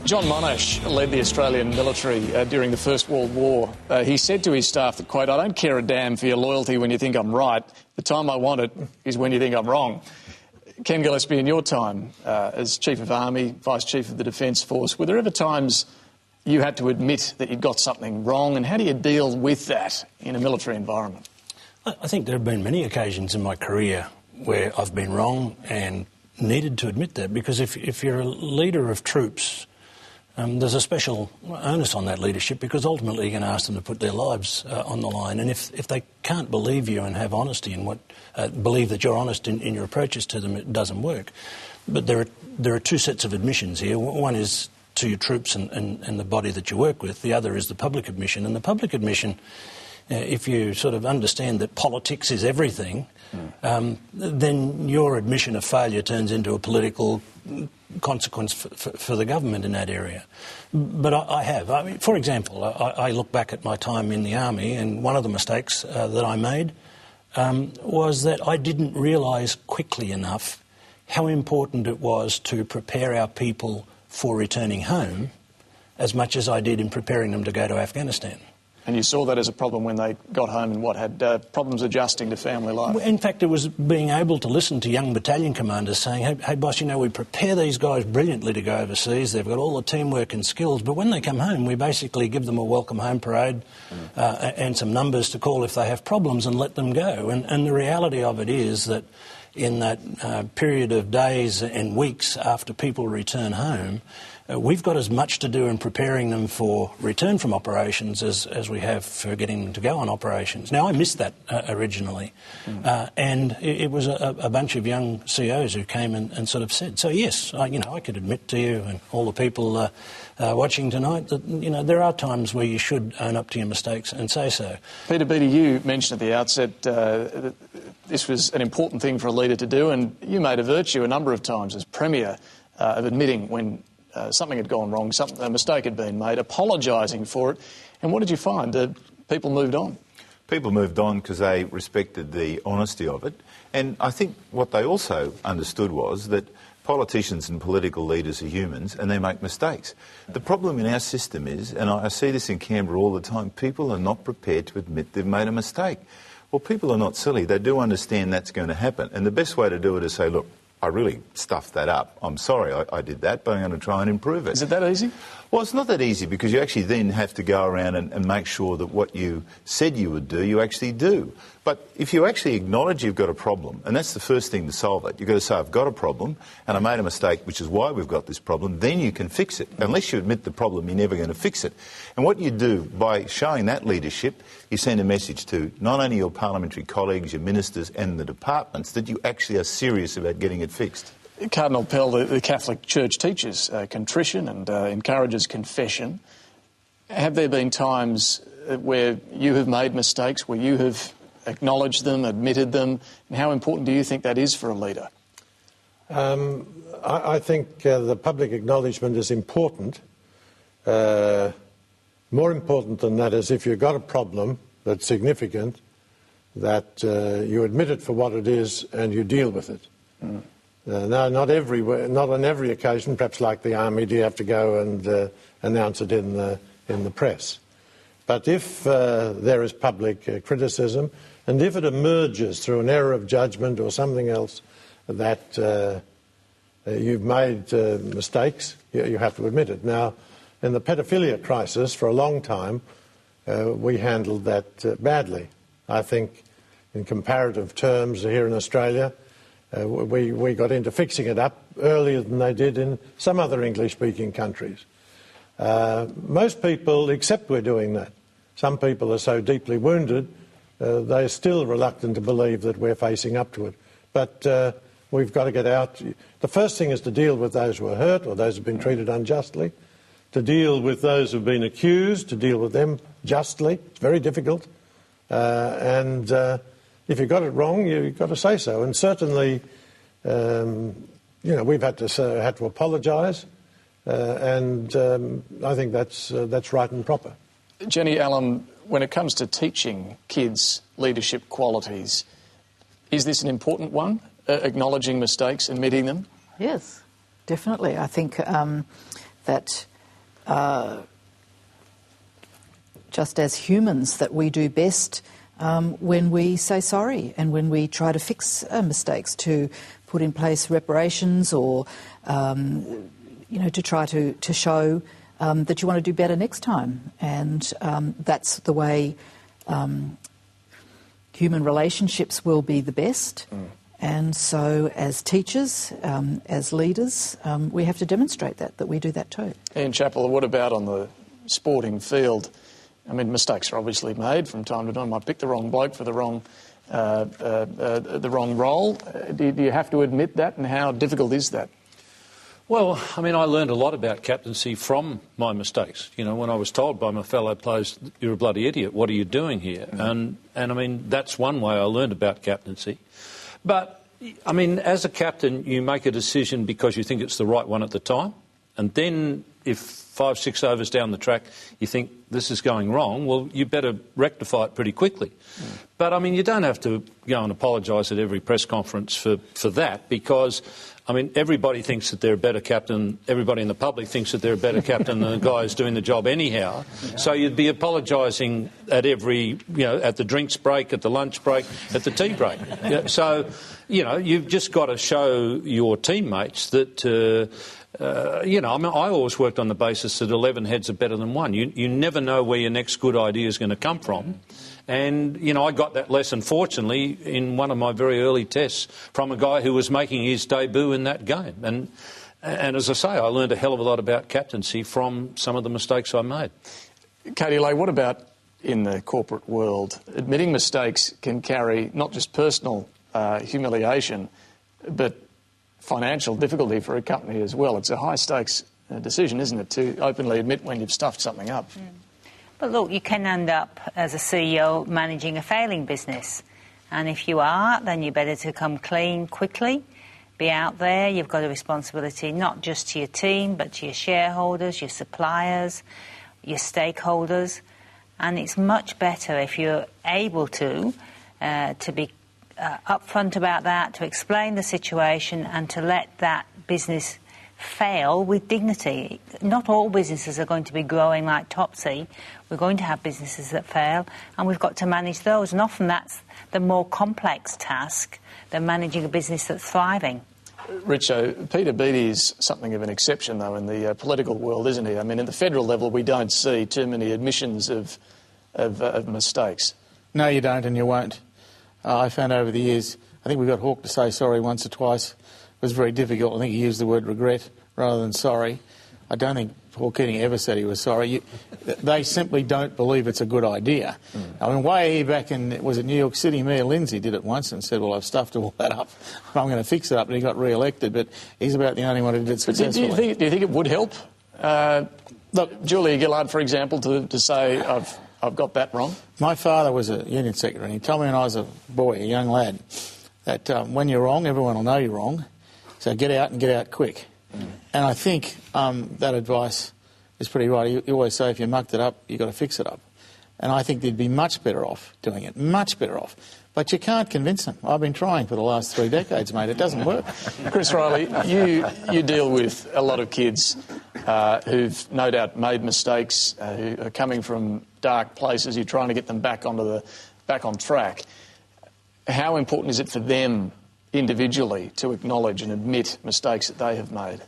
John Monash led the Australian military during the First World War. He said to his staff that, quote, "I don't care a damn for your loyalty when you think I'm right. The time I want it is when you think I'm wrong." Ken Gillespie, in your time as Chief of Army, Vice Chief of the Defence Force, were there ever times you had to admit that you'd got something wrong, and how do you deal with that in a military environment? I think there have been many occasions in my career where I've been wrong and needed to admit that, because if you're a leader of troops, there's a special onus on that leadership, because ultimately you're going to ask them to put their lives on the line. And if they can't believe you and have honesty in believe that you're honest in your approaches to them, it doesn't work. But there are two sets of admissions here. One is to your troops and the body that you work with. The other is the public admission. And the public admission, if you sort of understand that politics is everything, then your admission of failure turns into a political consequence for the government in that area. But I have. I mean, for example, I look back at my time in the Army, and one of the mistakes that I made was that I didn't realise quickly enough how important it was to prepare our people for returning home as much as I did in preparing them to go to Afghanistan. And you saw that as a problem when they got home and had problems adjusting to family life? In fact, it was being able to listen to young battalion commanders saying, hey boss, you know, we prepare these guys brilliantly to go overseas. They've got all the teamwork and skills. But when they come home, we basically give them a welcome home parade and some numbers to call if they have problems and let them go. And the reality of it is that in that period of days and weeks after people return home, we've got as much to do in preparing them for return from operations as we have for getting them to go on operations. Now, I missed that originally, and it was a bunch of young COs who came and sort of said, so yes, I could admit to you and all the people watching tonight that, there are times where you should own up to your mistakes and say so. Peter Beattie, you mentioned at the outset that this was an important thing for a leader to do, and you made a virtue a number of times as Premier of admitting when something had gone wrong, a mistake had been made, apologising for it. And what did you find? People moved on? People moved on because they respected the honesty of it. And I think what they also understood was that politicians and political leaders are humans and they make mistakes. The problem in our system is, and I see this in Canberra all the time, people are not prepared to admit they've made a mistake. Well, people are not silly. They do understand that's going to happen. And the best way to do it is say, look, I really stuffed that up. I'm sorry I did that, but I'm going to try and improve it. Is it that easy? Well, it's not that easy, because you actually then have to go around and make sure that what you said you would do, you actually do. But if you actually acknowledge you've got a problem, and that's the first thing to solve it, you've got to say, I've got a problem, and I made a mistake, which is why we've got this problem, then you can fix it. Unless you admit the problem, you're never going to fix it. And what you do, by showing that leadership, you send a message to not only your parliamentary colleagues, your ministers and the departments, that you actually are serious about getting it fixed. Cardinal Pell, the Catholic Church teaches contrition and encourages confession. Have there been times where you have made mistakes, where you have acknowledged them, admitted them, and how important do you think that is for a leader? I think the public acknowledgement is important. More important than that is if you've got a problem that's significant, that you admit it for what it is and you deal with it. Now, not on every occasion, perhaps like the Army, do you have to go and announce it in the press. But if there is public criticism, and if it emerges through an error of judgment or something else that you've made mistakes, you have to admit it. Now, in the paedophilia crisis, for a long time, we handled that badly. I think, in comparative terms here in Australia, we got into fixing it up earlier than they did in some other English-speaking countries. Most people accept we're doing that. Some people are so deeply wounded, they're still reluctant to believe that we're facing up to it. But we've got to get out. The first thing is to deal with those who are hurt or those who have been treated unjustly, to deal with those who have been accused, to deal with them justly. It's very difficult. And if you got it wrong, you've got to say so. And certainly, we've had to apologise, and I think that's right and proper. Jenny Allen, when it comes to teaching kids leadership qualities, is this an important one, acknowledging mistakes, admitting them? Yes, definitely. I think that just as humans, that we do best when we say sorry and when we try to fix mistakes, to put in place reparations or, to try to show that you want to do better next time. And that's the way human relationships will be the best. And so as teachers, as leaders, we have to demonstrate that we do that too. Ian Chappell, what about on the sporting field? I mean, mistakes are obviously made from time to time. I picked the wrong bloke for the wrong role. Do you have to admit that, and how difficult is that? Well, I mean, I learned a lot about captaincy from my mistakes. You know, when I was told by my fellow players, "You're a bloody idiot, what are you doing here?" And I mean, that's one way I learned about captaincy. But, I mean, as a captain, you make a decision because you think it's the right one at the time. And then if 5, 6 overs down the track you think this is going wrong, well, you better rectify it pretty quickly. But, I mean, you don't have to go and apologise at every press conference for that, because, I mean, everybody thinks that they're a better captain. Everybody in the public thinks that they're a better captain than the guy who's doing the job anyhow. So you'd be apologising at every, at the drinks break, at the lunch break, at the tea break. So, you've just got to show your teammates that... I mean, I always worked on the basis that 11 heads are better than one. You never know where your next good idea is going to come from. And, I got that lesson, fortunately, in one of my very early tests from a guy who was making his debut in that game. And as I say, I learned a hell of a lot about captaincy from some of the mistakes I made. Katie Lay, what about in the corporate world? Admitting mistakes can carry not just personal humiliation, but financial difficulty for a company as well. It's a high-stakes decision, isn't it, to openly admit when you've stuffed something up? But look, you can end up as a CEO managing a failing business. And if you are, then you better to come clean quickly, be out there. You've got a responsibility not just to your team, but to your shareholders, your suppliers, your stakeholders. And it's much better if you're able to be upfront about that, to explain the situation and to let that business fail with dignity. Not all businesses are going to be growing like Topsy. We're going to have businesses that fail, and we've got to manage those. And often that's the more complex task than managing a business that's thriving. Richo, Peter Beattie is something of an exception, though, in the political world, isn't he? I mean, at the federal level, we don't see too many admissions of mistakes. No, you don't, and you won't. I found over the years, I think we got Hawke to say sorry once or twice. It was very difficult. I think he used the word regret rather than sorry. I don't think Paul Keating ever said he was sorry. They simply don't believe it's a good idea. I mean, way back in, was it New York City, Mayor Lindsay did it once and said, well, I've stuffed all that up. I'm going to fix it up, and he got re-elected. But he's about the only one who did it successfully. Do you think it would help? Look, Julia Gillard, for example, to say, I've got that wrong? My father was a union secretary, and he told me when I was a boy, a young lad, that when you're wrong, everyone will know you're wrong. So get out and get out quick. And I think that advice is pretty right. You always say if you mucked it up, you've got to fix it up. And I think they'd be much better off doing it, much better off. But you can't convince them. I've been trying for the last 3 decades, mate. It doesn't work. Chris Riley, you deal with a lot of kids who've no doubt made mistakes, who are coming from dark places. You're trying to get them back on track. How important is it for them individually to acknowledge and admit mistakes that they have made?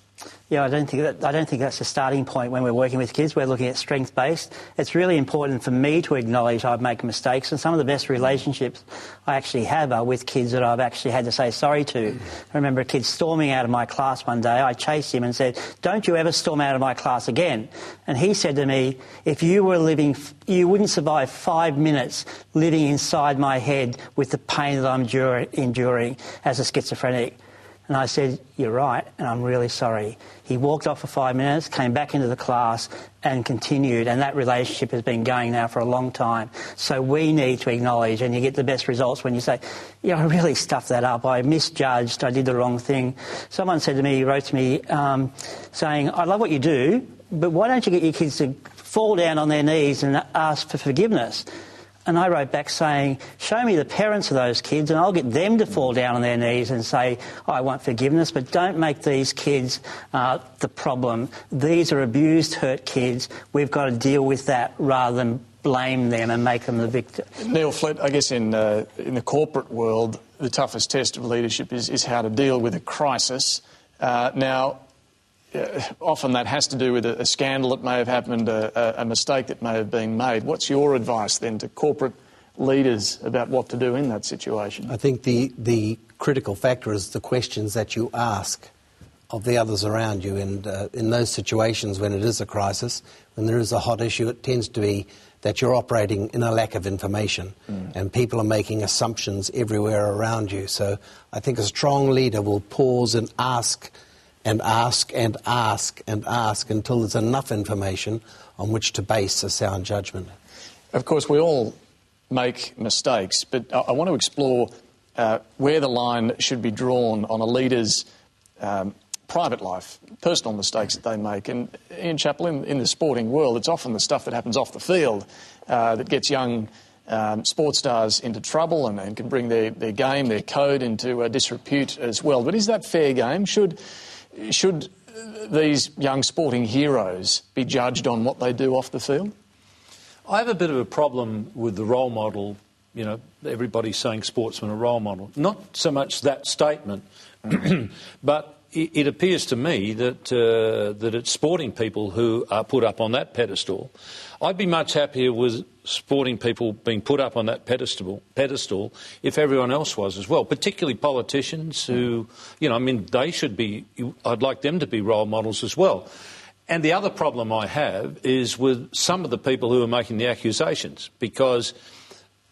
Yeah, I don't think that's the starting point when we're working with kids. We're looking at strength-based. It's really important for me to acknowledge I've made mistakes, and some of the best relationships I actually have are with kids that I've actually had to say sorry to. I remember a kid storming out of my class one day. I chased him and said, "Don't you ever storm out of my class again." And he said to me, "If you were living, you wouldn't survive 5 minutes living inside my head with the pain that I'm enduring as a schizophrenic." And I said, "You're right, and I'm really sorry." He walked off for 5 minutes, came back into the class and continued, and that relationship has been going now for a long time. So we need to acknowledge, and you get the best results when you say, "Yeah, I really stuffed that up, I misjudged, I did the wrong thing." Someone said to me, wrote to me, saying, "I love what you do, but why don't you get your kids to fall down on their knees and ask for forgiveness?" And I wrote back saying, show me the parents of those kids and I'll get them to fall down on their knees and say, I want forgiveness, but don't make these kids the problem. These are abused, hurt kids. We've got to deal with that rather than blame them and make them the victim. Neil Flett, I guess in the corporate world, the toughest test of leadership is how to deal with a crisis. Now, often that has to do with a scandal that may have happened, a mistake that may have been made. What's your advice then to corporate leaders about what to do in that situation? I think the critical factor is the questions that you ask of the others around you. And in those situations when it is a crisis, when there is a hot issue, it tends to be that you're operating in a lack of information and people are making assumptions everywhere around you. So I think a strong leader will pause and ask and ask and ask and ask until there's enough information on which to base a sound judgment. Of course, we all make mistakes, but I want to explore where the line should be drawn on a leader's private life, personal mistakes that they make. And Ian Chappell, in the sporting world, it's often the stuff that happens off the field that gets young sports stars into trouble and can bring their game, their code into disrepute as well. But is that fair game? Should these young sporting heroes be judged on what they do off the field? I have a bit of a problem with the role model. You know, everybody's saying sportsmen are role model. Not so much that statement, but it appears to me that it's sporting people who are put up on that pedestal. I'd be much happier with sporting people being put up on that pedestal if everyone else was as well, particularly politicians who, you know, I mean, they should be, I'd like them to be role models as well. And the other problem I have is with some of the people who are making the accusations, because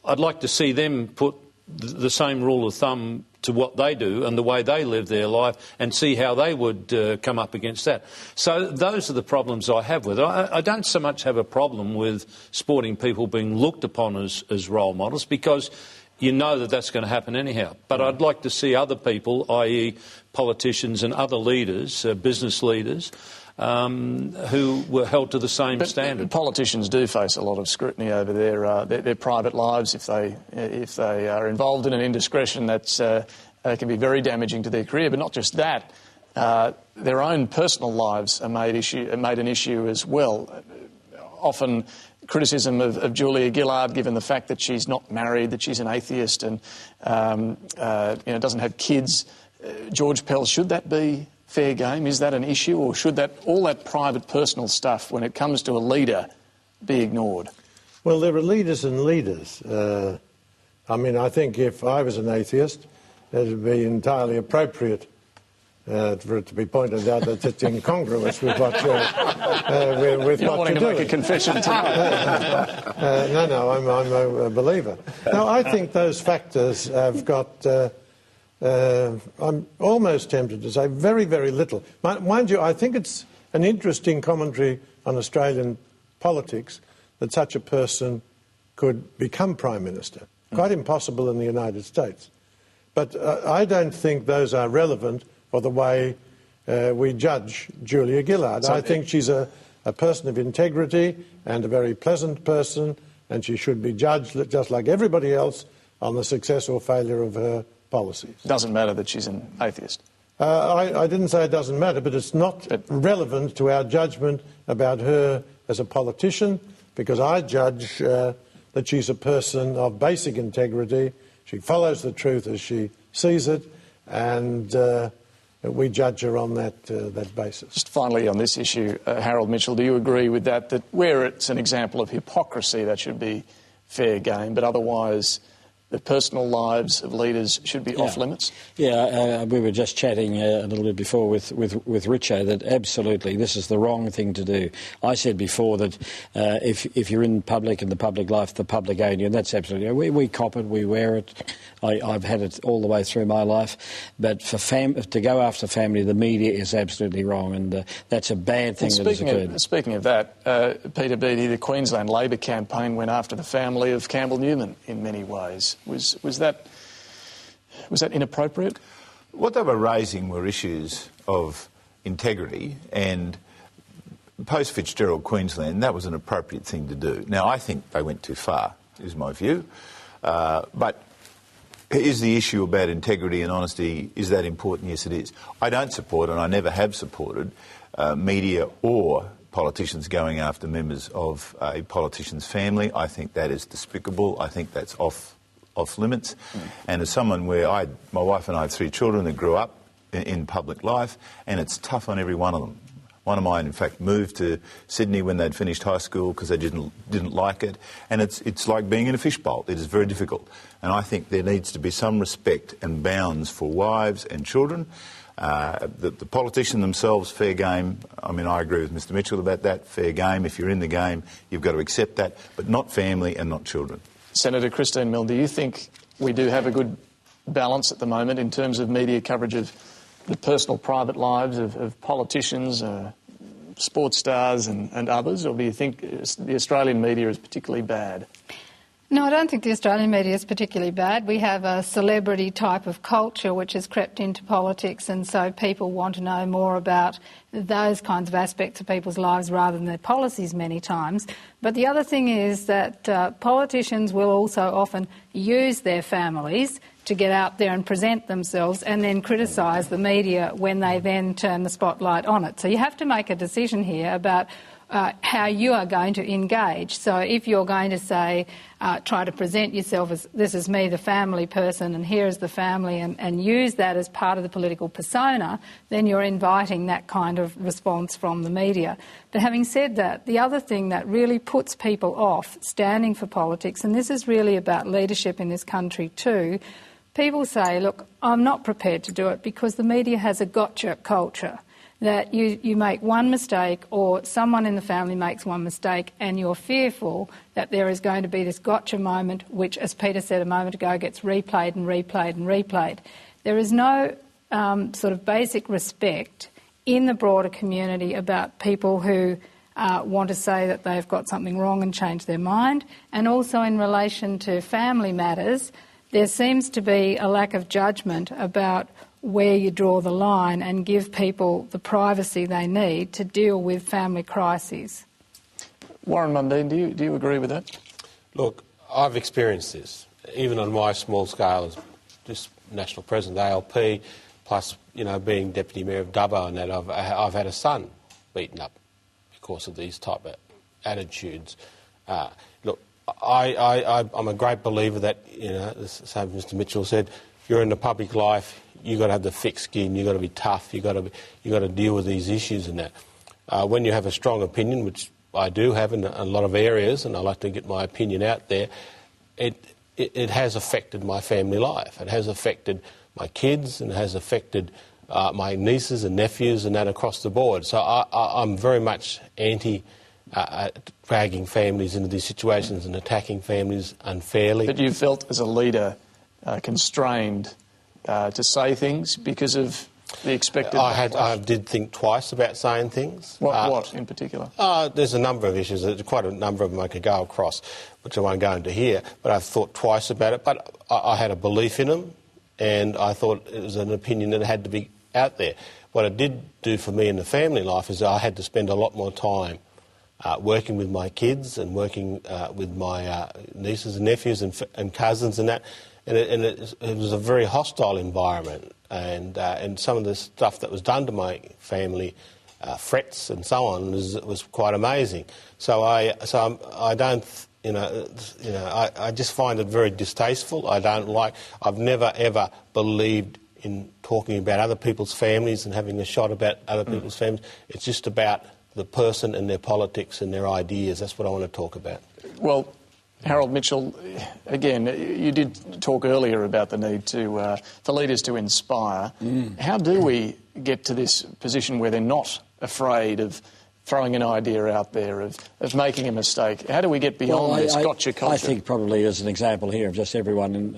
I'd like to see them put the same rule of thumb to what they do and the way they live their life and see how they would come up against that. So those are the problems I have with it. I don't so much have a problem with sporting people being looked upon as role models, because you know that that's going to happen anyhow. But I'd like to see other people, i.e. politicians and other leaders, business leaders, who were held to the same standard. Politicians do face a lot of scrutiny over their private lives. If they are involved in an indiscretion, that's can be very damaging to their career. But not just that, their own personal lives are made an issue as well. Often criticism of Julia Gillard, given the fact that she's not married, that she's an atheist and doesn't have kids. George Pell, should that be fair game? Is that an issue, or should all that private personal stuff, when it comes to a leader, be ignored? Well, there are leaders and leaders. I mean, I think if I was an atheist, it would be entirely appropriate for it to be pointed out that it's incongruous with what with You're what wanting you're to doing. make a confession tonight. No, I'm a believer. No, I think those factors have got. I'm almost tempted to say very, very little. Mind you, I think it's an interesting commentary on Australian politics that such a person could become Prime Minister. Quite impossible in the United States. But I don't think those are relevant for the way we judge Julia Gillard. I think she's a person of integrity and a very pleasant person, and she should be judged just like everybody else on the success or failure of her policies. Doesn't matter that she's an atheist. I didn't say it doesn't matter, but it's not relevant to our judgment about her as a politician, because I judge that she's a person of basic integrity. She follows the truth as she sees it, and we judge her on that basis. Just finally on this issue, Harold Mitchell, do you agree with that where it's an example of hypocrisy, that should be fair game, but otherwise the personal lives of leaders should be off limits? Yeah, we were just chatting a little bit before with Richo that absolutely this is the wrong thing to do. I said before that if you're in public and the public life, the public own you, and that's absolutely, we cop it, we wear it. I've had it all the way through my life, but to go after family, the media is absolutely wrong, and that's a bad thing that has occurred. Speaking of that, Peter Beattie, the Queensland Labor campaign went after the family of Campbell Newman in many ways. Was that inappropriate? What they were raising were issues of integrity, and post-Fitzgerald Queensland, that was an appropriate thing to do. Now, I think they went too far. is my view. But is the issue about integrity and honesty, is that important? Yes, it is. I don't support, and I never have supported, media or politicians going after members of a politician's family. I think that is despicable. I think that's off limits. And as someone where my wife and I have 3 children that grew up in public life, and it's tough on every one of them. One of mine, in fact, moved to Sydney when they'd finished high school because they didn't like it. And it's like being in a fishbowl. It is very difficult. And I think there needs to be some respect and bounds for wives and children. The politicians themselves, fair game. I mean, I agree with Mr Mitchell about that. Fair game. If you're in the game, you've got to accept that. But not family and not children. Senator Christine Milne, do you think we do have a good balance at the moment in terms of media coverage of the personal private lives of politicians, sports stars and others, or do you think the Australian media is particularly bad? No, I don't think the Australian media is particularly bad. We have a celebrity type of culture which has crept into politics, and so people want to know more about those kinds of aspects of people's lives rather than their policies many times. But the other thing is that politicians will also often use their families to get out there and present themselves and then criticise the media when they then turn the spotlight on it. So you have to make a decision here about how you are going to engage. So if you're going to say, try to present yourself as this is me, the family person, and here is the family, and use that as part of the political persona, then you're inviting that kind of response from the media. But having said that, the other thing that really puts people off standing for politics, and this is really about leadership in this country too, people say, look, I'm not prepared to do it because the media has a gotcha culture, that you make one mistake or someone in the family makes one mistake and you're fearful that there is going to be this gotcha moment which, as Peter said a moment ago, gets replayed and replayed and replayed. There is no sort of basic respect in the broader community about people who want to say that they've got something wrong and change their mind. And also in relation to family matters, there seems to be a lack of judgment about where you draw the line and give people the privacy they need to deal with family crises. Warren Mundine, do you agree with that? Look, I've experienced this, even on my small scale as just National President of ALP, plus, being Deputy Mayor of Dubbo and that, I've had a son beaten up because of these type of attitudes. Look, I'm a great believer that, the same as Mr Mitchell said, if you're in the public life, you've got to have the thick skin, you've got to be tough, you've got to deal with these issues and that. When you have a strong opinion, which I do have in a lot of areas, and I like to get my opinion out there, it has affected my family life. It has affected my kids and it has affected my nieces and nephews and that across the board. So I'm very much anti dragging families into these situations and attacking families unfairly. But you felt as a leader constrained to say things because of the expected... I did think twice about saying things. What in particular? There's a number of issues. There's quite a number of them I could go across, which I won't go into here, but I've thought twice about it. But I had a belief in them, and I thought it was an opinion that had to be out there. What it did do for me in the family life is I had to spend a lot more time working with my kids and working with my nieces and nephews and cousins and that. And it was a very hostile environment, and some of the stuff that was done to my family, threats and so on, was quite amazing. So I don't, I just find it very distasteful. I've never ever believed in talking about other people's families and having a shot about other people's families. It's just about the person and their politics and their ideas. That's what I want to talk about. Well, Harold Mitchell, again, you did talk earlier about the need for leaders to inspire. How do we get to this position where they're not afraid of throwing an idea out there, of making a mistake? How do we get beyond this gotcha culture? I think probably as an example here of just everyone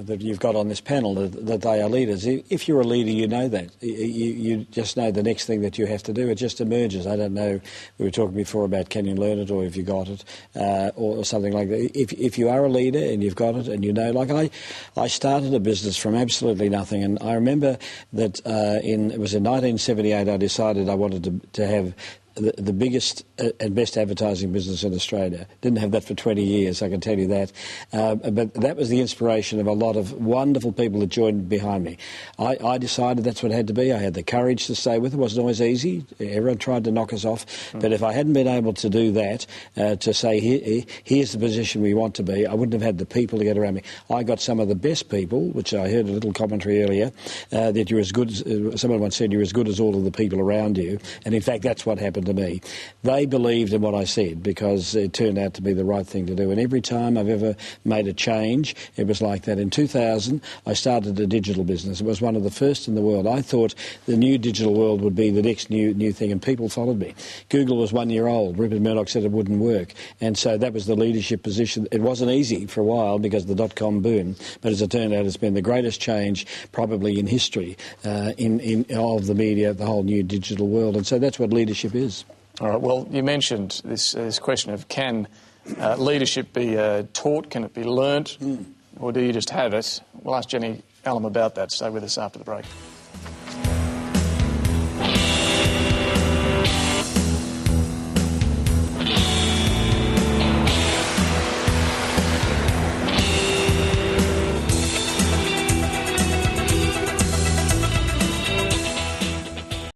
that you've got on this panel, that they are leaders. If you're a leader, you know that. You just know the next thing that you have to do. It just emerges. I don't know, we were talking before about can you learn it or if you got it, or something like that. If you are a leader and you've got it and you know, like I started a business from absolutely nothing, and I remember that it was in 1978 I decided I wanted to have the biggest and best advertising business in Australia. Didn't have that for 20 years, I can tell you that. But that was the inspiration of a lot of wonderful people that joined behind me. I decided that's what it had to be. I had the courage to stay with it. It wasn't always easy. Everyone tried to knock us off. But if I hadn't been able to do that, to say, here's the position we want to be, I wouldn't have had the people to get around me. I got some of the best people, which I heard a little commentary earlier, that you're as good as, someone once said, you're as good as all of the people around you. And in fact, that's what happened to me. They believed in what I said because it turned out to be the right thing to do. And every time I've ever made a change, it was like that. In 2000, I started a digital business. It was one of the first in the world. I thought the new digital world would be the next new thing, and people followed me. Google was 1 year old. Rupert Murdoch said it wouldn't work. And so that was the leadership position. It wasn't easy for a while because of the dot-com boom, but as it turned out, it's been the greatest change probably in history of the media, the whole new digital world. And so that's what leadership is. All right, well, you mentioned this question of can leadership be taught, can it be learnt, or do you just have it? We'll ask Jenny Allen about that. Stay with us after the break.